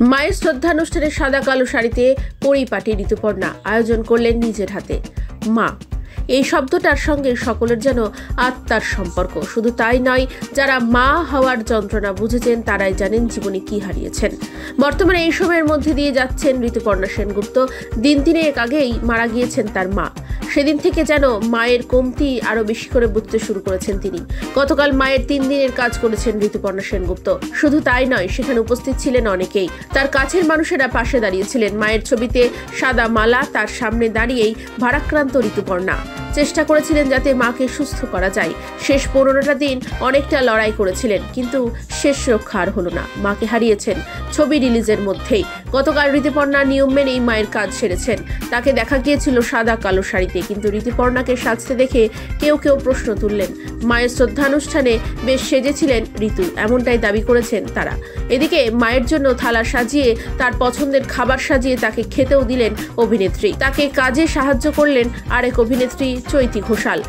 মায়ের শ্রদ্ধানুষ্ঠানে সাদা কালো শাড়িতে পরিপাটি ঋতুপর্ণা আয়োজন করলেন নিজের হাতে। মা এই শব্দটার সঙ্গে সকলের যেন আত্মার সম্পর্ক। শুধু তাই নয়, যারা মা হওয়ার যন্ত্রণা বুঝেছেন তারাই জানেন জীবনে কি হারিয়েছেন। বর্তমানে এই সময়ের মধ্যে দিয়ে যাচ্ছেন ঋতুপর্ণা সেনগুপ্ত। দিন তিনেক আগেই মারা গিয়েছেন তার মা। সেদিন থেকে যেন মায়ের কমতি আরো বেশি করে বুঝতে শুরু করেছেন তিনি। গতকাল মায়ের 3 দিনের কাজ করেছেন ঋতুপর্ণা সেনগুপ্ত। শুধু তাই নয়, সেখানে উপস্থিত ছিলেন অনেকেই। তার কাছের মানুষেরা পাশে দাঁড়িয়েছিলেন। মায়ের ছবিতে সাদা মালা, তার সামনে দাঁড়িয়েই ভারাক্রান্ত ঋতুপর্ণা চেষ্টা করেছিলেন যাতে মাকে সুস্থ করা যায়। শেষ 15টা দিন অনেকটা লড়াই করেছিলেন, কিন্তু শেষ রক্ষা আর হলো না। মাকে হারিয়েছেন ছবি রিলিজের মধ্যেই। গতকাল ঋতুপর্ণা নিয়ম মেনেই মায়ের কাজ সেরেছেন। তাকে দেখা গিয়েছিল সাদা কালো শাড়িতে, কিন্তু ঋতুপর্ণাকে সাজতে দেখে কেউ কেউ প্রশ্ন তুললেন। মায়ের শ্রদ্ধানুষ্ঠানে বেশ সেজেছিলেন ঋতু, এমনটাই দাবি করেছেন তারা। এদিকে মায়ের জন্য থালা সাজিয়ে, তার পছন্দের খাবার সাজিয়ে তাকে খেতেও দিলেন অভিনেত্রী। তাকে কাজে সাহায্য করলেন আরেক অভিনেত্রী চৈতি ঘোষাল।